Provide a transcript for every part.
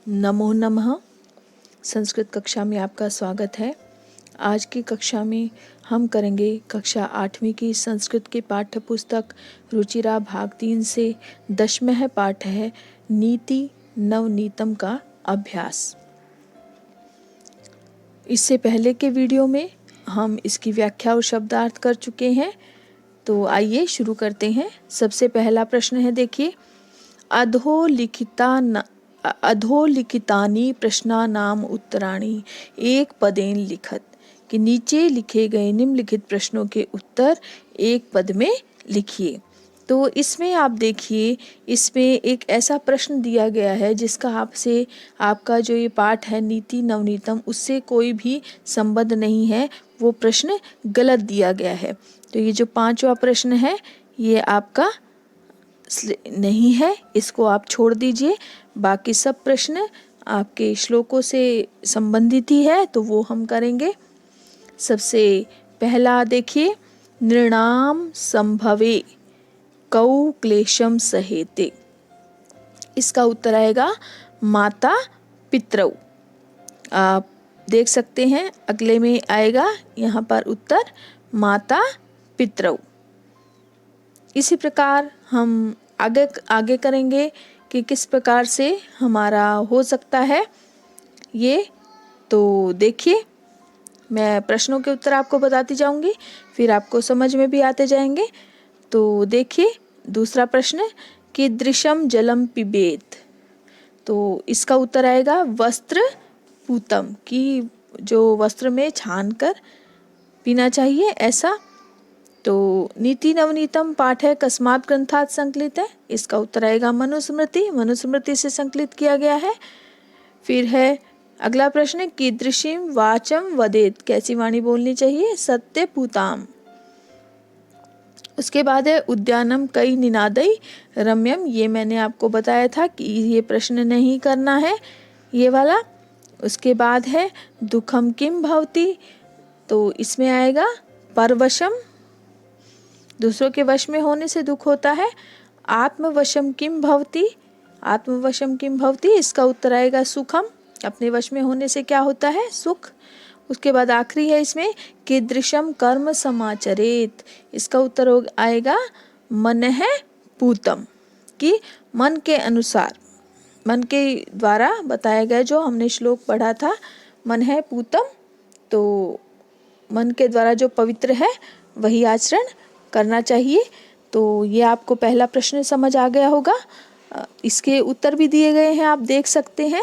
नमो नमः। संस्कृत कक्षा में आपका स्वागत है। आज की कक्षा में हम करेंगे कक्षा 8वीं की संस्कृत की पाठ्य पुस्तक रुचिरा भाग 3 से 10वां पाठ है नीति नवनीतम का अभ्यास। इससे पहले के वीडियो में हम इसकी व्याख्या और शब्दार्थ कर चुके हैं, तो आइए शुरू करते हैं। सबसे पहला प्रश्न है, देखिए, अधोलिखितानि प्रश्नानाम उत्तराणि एक पदेन लिखत, कि नीचे लिखे गए निम्नलिखित प्रश्नों के उत्तर एक पद में लिखिए। तो इसमें आप देखिए, इसमें एक ऐसा प्रश्न दिया गया है जिसका आपका जो ये पाठ है नीति नवनीतम, उससे कोई भी संबंध नहीं है, वो प्रश्न गलत दिया गया है। तो ये जो 5वां प्रश्न है ये आपका नहीं है, इसको आप छोड़ दीजिए। बाकी सब प्रश्न आपके श्लोकों से संबंधित ही है, तो वो हम करेंगे। सबसे पहला देखिए, नृणाम संभवे कौ क्लेशम सहेते, इसका उत्तर आएगा माता पितरौ। आप देख सकते हैं अगले में आएगा यहाँ पर उत्तर माता पितरौ। इसी प्रकार हम आगे करेंगे कि किस प्रकार से हमारा हो सकता है ये। तो देखिए, मैं प्रश्नों के उत्तर आपको बताती जाऊंगी, फिर आपको समझ में भी आते जाएंगे। तो देखिए, दूसरा प्रश्न, कीदृशम जलम पिबेत, तो इसका उत्तर आएगा वस्त्र पूतम, कि जो वस्त्र में छान कर पीना चाहिए ऐसा। तो नीति नवनीतम पाठ है कस्मात् ग्रंथात् संकलित है, इसका उत्तर आएगा मनुस्मृति, मनुस्मृति से संकलित किया गया है। फिर है अगला प्रश्न, कीदृशीम वाचम वदेत, कैसी वाणी बोलनी चाहिए, सत्य पूताम। उसके बाद है उद्यानम कई निनादई रम्यम, ये मैंने आपको बताया था कि ये प्रश्न नहीं करना है, ये वाला। उसके बाद है दुखम किम भवति, तो इसमें आएगा परवशम, दूसरों के वश में होने से दुख होता है। आत्मवशम किम भवति, आत्मवशम किम भवति, इसका उत्तर आएगा सुखम, अपने वश में होने से क्या होता है, सुख। उसके बाद आखिरी है इसमें कीदृशम कर्म समाचरेत, इसका उत्तर आएगा मन है पूतम, कि मन के अनुसार, मन के द्वारा बताया गया, जो हमने श्लोक पढ़ा था मन है पूतम, तो मन के द्वारा जो पवित्र है वही आचरण करना चाहिए। तो ये आपको पहला प्रश्न समझ आ गया होगा। इसके उत्तर भी दिए गए हैं, आप देख सकते हैं,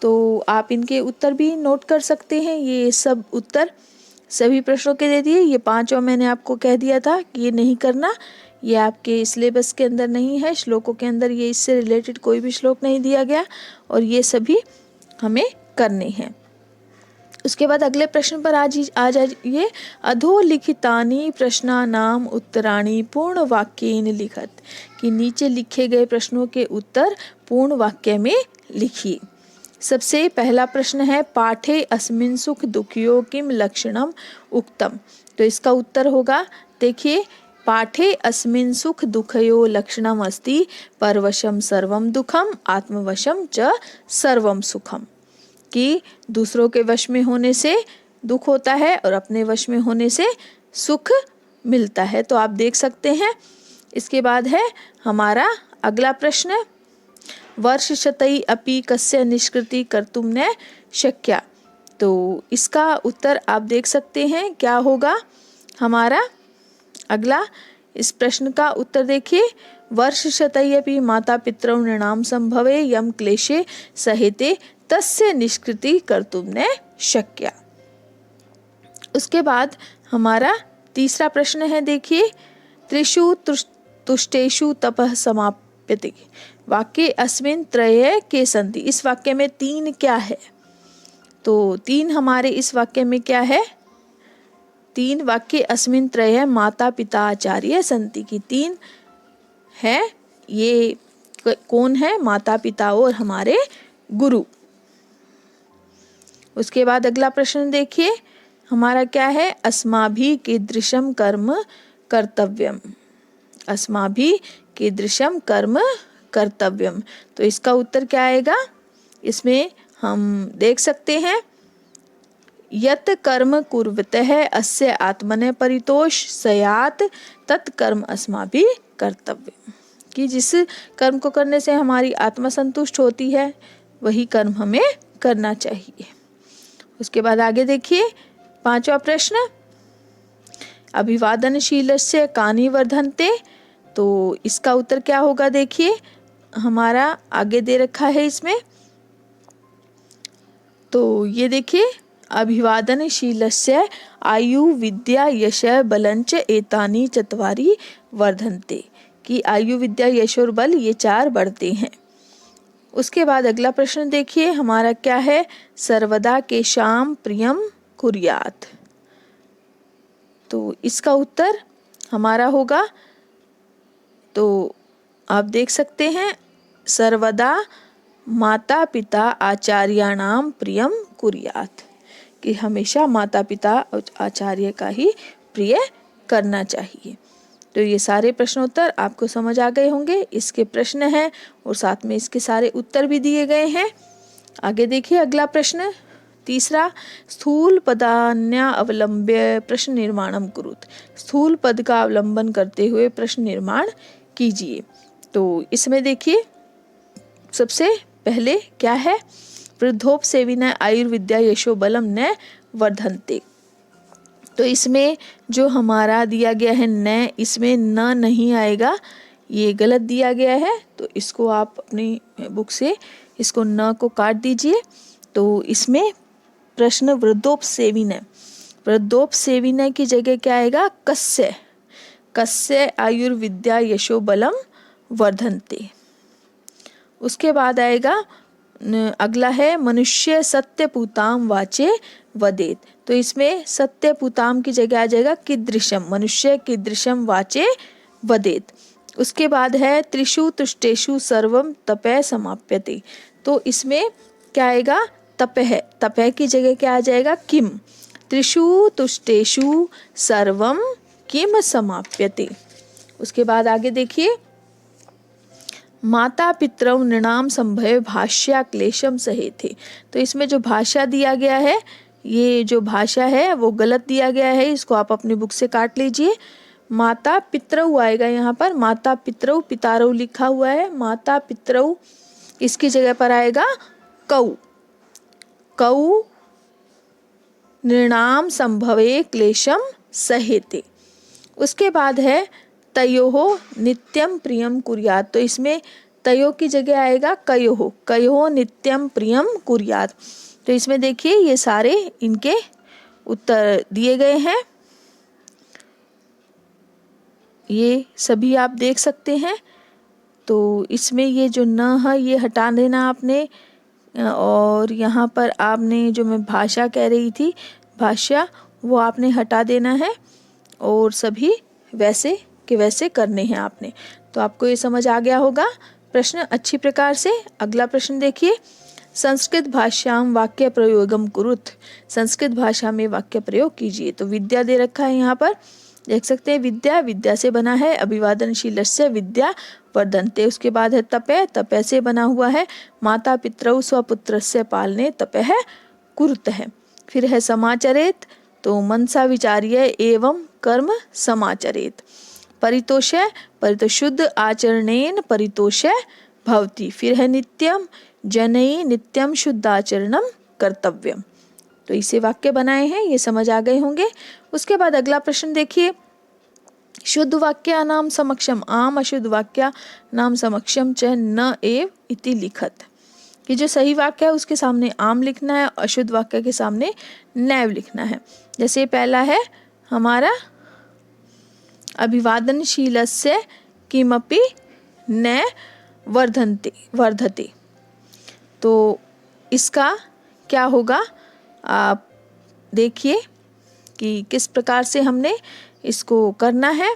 तो आप इनके उत्तर भी नोट कर सकते हैं। ये सब उत्तर सभी प्रश्नों के दे दिए। ये 5वां मैंने आपको कह दिया था कि ये नहीं करना, ये आपके सिलेबस के अंदर नहीं है, श्लोकों के अंदर ये इससे रिलेटेड कोई भी श्लोक नहीं दिया गया, और ये सभी हमें करने हैं। उसके बाद अगले प्रश्न पर आ जाइए, अधोलिखितानि प्रश्नानाम उत्तराणि पूर्ण वाक्येन लिखत, कि नीचे लिखे गए प्रश्नों के उत्तर पूर्ण वाक्य में लिखिए। सबसे पहला प्रश्न है, पाठे अस्मिन् सुख दुखयो किम लक्षणम उक्तम, तो इसका उत्तर होगा, देखिए, पाठे अस्मिन् सुख दुखयो लक्षणम अस्ति परवशम सर्वम दुखम आत्मवशम च सर्वम सुखम, कि दूसरों के वश में होने से दुख होता है और अपने वश में होने से सुख मिलता है। तो आप देख सकते हैं। इसके बाद है हमारा अगला प्रश्न, वर्ष शतई अपि कस्य निष्कृति कर्तुम न शक्या, तो इसका उत्तर आप देख सकते हैं क्या होगा हमारा अगला। इस प्रश्न का उत्तर देखिए, वर्ष शतई अपि माता पितरौ नृणाम संभवे यम क्लेशे सहेते तस्य निष्कृति कर्तुम न शक्या। उसके बाद हमारा तीसरा प्रश्न है, देखिए, त्रिषु तुष्टेषु तपः समाप्यते, वाक्ये अस्मिन् त्रये के सन्ति, इस वाक्य में 3 क्या है, तो 3 हमारे इस वाक्य में क्या है, 3 वाक्य अस्मिन् त्रये माता पिता आचार्य सन्ति, की 3 है, ये कौन है, माता पिता और हमारे गुरु। उसके बाद अगला प्रश्न देखिए हमारा क्या है, अस्माभि कीदृशम कर्म कर्तव्यम, अस्माभि कीदृशम कर्म कर्तव्यम, तो इसका उत्तर क्या आएगा, इसमें हम देख सकते हैं यत कर्म कुर्वतः अस्य आत्मने परितोष सयात तत्कर्म अस्माभिः कर्तव्य, कि जिस कर्म को करने से हमारी आत्मा संतुष्ट होती है वही कर्म हमें करना चाहिए। उसके बाद आगे देखिए 5वां प्रश्न, अभिवादनशीलस्य कानि वर्धन्ते। तो इसका उत्तर क्या होगा, देखिए हमारा आगे दे रखा है इसमें। तो ये देखिए अभिवादनशीलस्य आयु विद्या यश बलंच एतानि चत्वारि वर्धन्ते, कि आयु विद्या यश और बल ये 4 बढ़ते हैं। उसके बाद अगला प्रश्न देखिए हमारा क्या है, सर्वदा केशाम प्रियम कुर्यात। तो इसका उत्तर हमारा होगा, तो आप देख सकते हैं सर्वदा माता पिता आचार्याणाम प्रियम कुर्यात, कि हमेशा माता पिता आचार्य का ही प्रिय करना चाहिए। तो ये सारे प्रश्नोत्तर आपको समझ आ गए होंगे, इसके प्रश्न हैं और साथ में इसके सारे उत्तर भी दिए गए हैं। आगे देखिए अगला प्रश्न 3, स्थूल पदान्या अवलंब्य प्रश्न निर्माणम कुरुत। स्थूल पद का अवलंबन करते हुए प्रश्न निर्माण कीजिए। तो इसमें देखिए सबसे पहले क्या है, वृद्धोपसेविन आयुर्विद्या यशो बलम न वर्धन्ते। तो इसमें जो हमारा दिया गया है न, इसमें न नहीं आएगा, ये गलत दिया गया है। तो इसको आप अपनी बुक से इसको न को काट दीजिए। तो इसमें प्रश्न वृद्धोपसेविन, वृद्धोपसेविन की जगह क्या आएगा, कस्य, कस्य आयुर्विद्या यशो बलम वर्धन्ते। उसके बाद आएगा अगला है मनुष्य सत्यपुताम वाचे वदेत। तो इसमें सत्यपुताम की जगह आ जाएगा कीदृशम, मनुष्य कीदृशम वाचे वदेत। उसके बाद है त्रिषु तुष्टेषु सर्वम तपः समाप्यते। तो इसमें क्या आएगा, तपः, तपः की जगह क्या आ जाएगा, किम, त्रिषु तुष्टेषु सर्वम किम समाप्यते। उसके बाद आगे देखिए माता पितरौ नृणाम संभय भाष्या क्लेशम सहेते। तो इसमें जो भाषा दिया गया है, ये जो भाषा है वो गलत दिया गया है, इसको आप अपनी बुक से काट लीजिए। माता पितरौ आएगा यहाँ पर, माता पितरौ, पितारौ लिखा हुआ है, माता पितरौ, इसकी जगह पर आएगा कौ, कौ नृणाम संभवे क्लेशम सहेते। उसके बाद है तयोहो नित्यम प्रियम कुर्यात। तो इसमें तयो की जगह आएगा कयोहो, कयोहो नित्यम प्रियम कुर्यात। तो इसमें देखिए ये सारे इनके उत्तर दिए गए हैं, ये सभी आप देख सकते हैं। तो इसमें ये जो न है ये हटा देना आपने, और यहाँ पर आपने जो मैं भाषा कह रही थी, भाषा, वो आपने हटा देना है और सभी वैसे के वैसे करने हैं आपने। तो आपको ये समझ आ गया होगा प्रश्न अच्छी प्रकार से। अगला प्रश्न देखिए, संस्कृत भाषाम वाक्य प्रयोगम कुरुत। संस्कृत भाषा में वाक्य प्रयोग कीजिए। तो विद्या दे रखा है यहाँ पर, देख सकते हैं विद्या, विद्या से बना है अभिवादनशीलस्य विद्या वर्धन्ते। उसके बाद है तपः, तपः से बना हुआ है माता पितरौ स्वपुत्रस्य पालने तपः कुरुतः। फिर है समाचरेत, तो मनसा विचार्य एवं कर्म समाचरेत। परितोषः, परितोषुद्ध आचरणेन परितोषः भवति। फिर है नित्यम, जनैः नित्यम शुद्धाचरणम कर्तव्यम। तो इसे वाक्य बनाए हैं, ये समझ आ गए होंगे। उसके बाद अगला प्रश्न देखिए, शुद्ध वाक्या नाम समक्षम आम अशुद्ध वाक्या नाम समक्षम च न एव इति लिखत। कि जो सही वाक्य है उसके सामने आम लिखना है, अशुद्ध वाक्य के सामने नैव लिखना है। जैसे पहला है हमारा अभिवादनशीलस्य किमपि न वर्धते। तो इसका क्या होगा, आप देखिए कि किस प्रकार से हमने इसको करना है।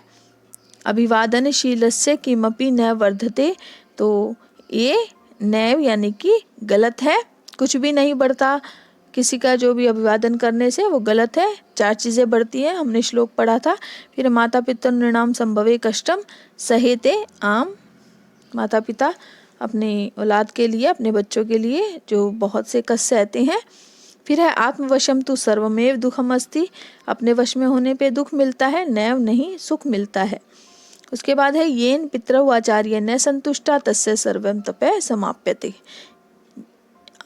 अभिवादनशीलस्य किमपि न वर्धते, तो ये नैव यानी कि गलत है, कुछ भी नहीं बढ़ता किसी का, जो भी अभिवादन करने से वो गलत है। 4 चीज़ें बढ़ती हैं, हमने श्लोक पढ़ा था। फिर माता पिता नृणाम संभवे कष्टम सहेते आम, माता पिता अपने औलाद के लिए, अपने बच्चों के लिए जो बहुत से कष्ट सहते हैं। फिर है आत्मवशम तु सर्वमेव दुखम अस्ति, अपने वश में होने पे दुख मिलता है, नैव नहीं सुख मिलता है। उसके बाद है येन पितरौ आचार्य न संतुष्टा तस्य सर्वम तपः समाप्यते।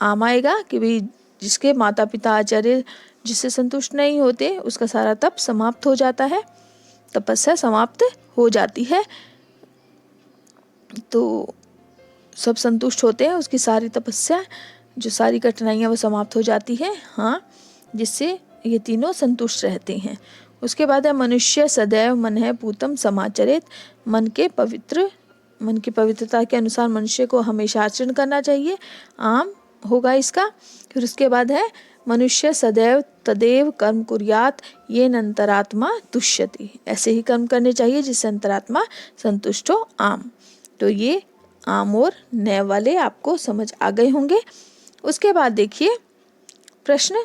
आम आएगा कि भाई जिसके माता पिता आचार्य जिससे संतुष्ट नहीं होते उसका सारा तप समाप्त हो जाता है, तपस्या समाप्त हो जाती है। तो सब संतुष्ट होते हैं, उसकी सारी तपस्या जो सारी कठिनाइयाँ वो समाप्त हो जाती है। हाँ, जिससे ये तीनों संतुष्ट रहते हैं। उसके बाद है मनुष्य सदैव मन है पूतम समाचरित, मन की पवित्रता के अनुसार मनुष्य को हमेशा आचरण करना चाहिए, आम होगा इसका। फिर उसके बाद है मनुष्य सदैव तदेव कर्म कुर्यात ये अंतरात्मा तुष्यति, ऐसे ही कर्म करने चाहिए जिससे अंतरात्मा संतुष्ट हो, आम। तो ये आम और नए वाले आपको समझ आ गए होंगे। उसके बाद देखिए प्रश्न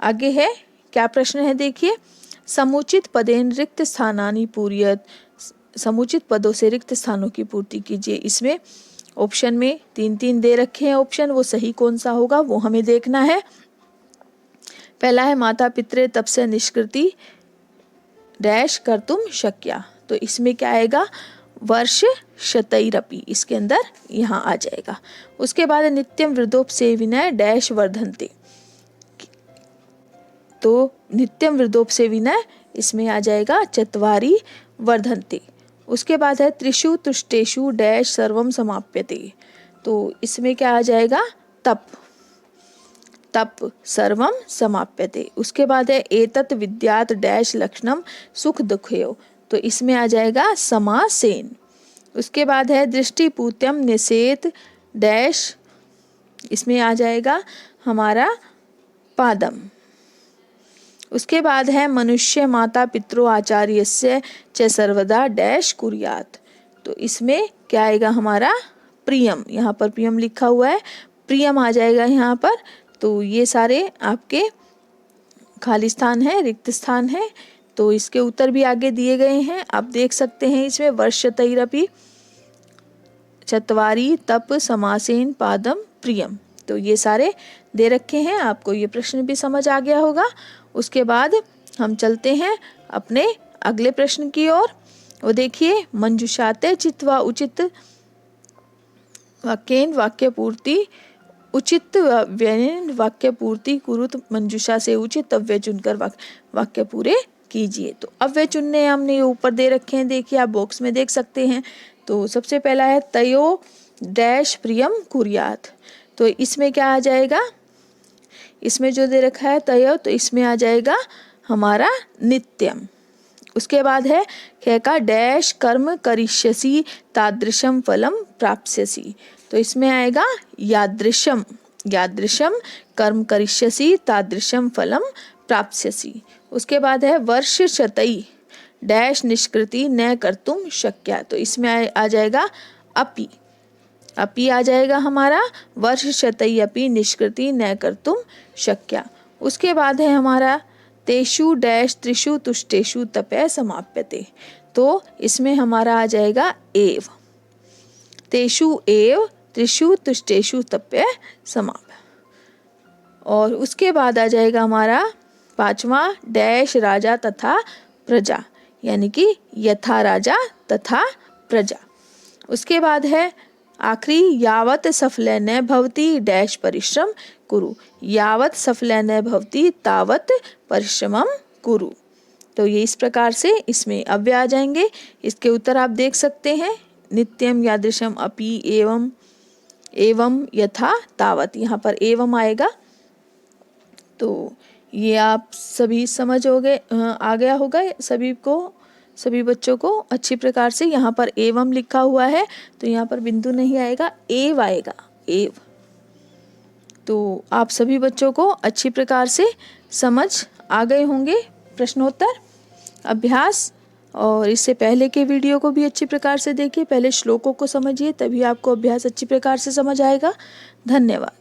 आगे है, क्या प्रश्न है देखिए। समुचित पदेन रिक्त स्थानानि पूर्यत, समुचित पदों से रिक्त स्थानों की पूर्ति कीजिए। इसमें ऑप्शन में 3-3 दे रखे हैं ऑप्शन, वो सही कौन सा होगा वो हमें देखना है। पहला है माता पितृ तप से निष्कृति डैश कर्तुम शक्या, तो इसमें क्या आएगा वर्ष शतैरपि, इसके अंदर यहाँ आ जाएगा। उसके बाद नित्यम वृद्धोपसेविनः डैश वर्धन्ते, तो नित्यम वृद्धोपसेविनः इसमें आ जाएगा चत्वारि वर्धन्ते। उसके बाद है त्रिषु तुष्टेषु डैश सर्वम समाप्यते, तो इसमें क्या आ जाएगा तप, तप सर्वम समाप्यते। उसके बाद है एतत् विद्यात् डैश लक्षणम सुख दुःखयोः, तो इसमें आ जाएगा समासेन। उसके बाद है दृष्टिपूत्यम निषेध डैश, इसमें आ जाएगा हमारा पादम। उसके बाद है मनुष्य माता पितरो आचार्यस्य च सर्वदा डैश कुर्यात्, तो इसमें क्या आएगा हमारा प्रियम, यहाँ पर प्रियम लिखा हुआ है, प्रियम आ जाएगा यहाँ पर। तो ये सारे आपके खाली स्थान है, रिक्त स्थान है, तो इसके उत्तर भी आगे दिए गए हैं, आप देख सकते हैं। इसमें वर्षतैरपि चत्वारि तप समासेन पादम प्रियम, तो ये सारे दे रखे हैं, आपको ये प्रश्न भी समझ आ गया होगा। उसके बाद हम चलते हैं अपने अगले प्रश्न की ओर। वो देखिए मंजुषाते चित्वा उचित वाक्येन वाक्य पूर्ति, उचित व्ययन वाक्य पूर्ति कुरुत, मंजुषा से उचित अव्यय चुनकर वाक्य पूरे कीजिए। तो अव्यय चुनने हमने ऊपर दे रखे हैं, देखिए आप बॉक्स में देख सकते हैं। तो सबसे पहला है तयो डैश प्रियम कुर्यात, तो इसमें क्या आ जाएगा, इसमें जो दे रखा है तयो, तो इसमें आ जाएगा हमारा नित्यम। उसके बाद है ख का डैश कर्म करिष्यसि तादृशम फलम प्राप्स्यसि, तो इसमें आएगा यादृशम, यादृशम कर्म करिष्यसि तादृशम फलम प्राप्स्यसि। उसके बाद है वर्ष शतई डैश निष्कृति न कर्तुम शक्या, तो इसमें आ जाएगा अपि, अपि आ जाएगा हमारा वर्ष शतई अपि निष्कृति न कर्तुम शक्या। उसके बाद है हमारा तेषु डैश त्रिषु तुष्टेषु तपः समाप्यते, तो इसमें हमारा आ जाएगा एव, तेषु एव त्रिषु तुष्टेषु तपः समाप। और उसके बाद आ जाएगा हमारा पांचवा डैश राजा तथा प्रजा, यानी कि यथा राजा तथा प्रजा। उसके बाद है आखिरी यावत सफल न भवति डैश परिश्रम कुरु, यावत सफल न भवति तावत परिश्रमम कुरु, तो ये इस प्रकार से इसमें अव्यय आ जाएंगे। इसके उत्तर आप देख सकते हैं, नित्यम यादृशम अपि एवं एवं यथा तावत, यहाँ पर एवं आएगा। तो ये आप सभी समझ हो गए, आ गया होगा सभी को, सभी बच्चों को अच्छी प्रकार से। यहाँ पर एवं लिखा हुआ है तो यहाँ पर बिंदु नहीं आएगा, एव आएगा, एव। तो आप सभी बच्चों को अच्छी प्रकार से समझ आ गए होंगे प्रश्नोत्तर अभ्यास। और इससे पहले के वीडियो को भी अच्छी प्रकार से देखिए, पहले श्लोकों को समझिए, तभी आपको अभ्यास अच्छी प्रकार से समझ आएगा। धन्यवाद।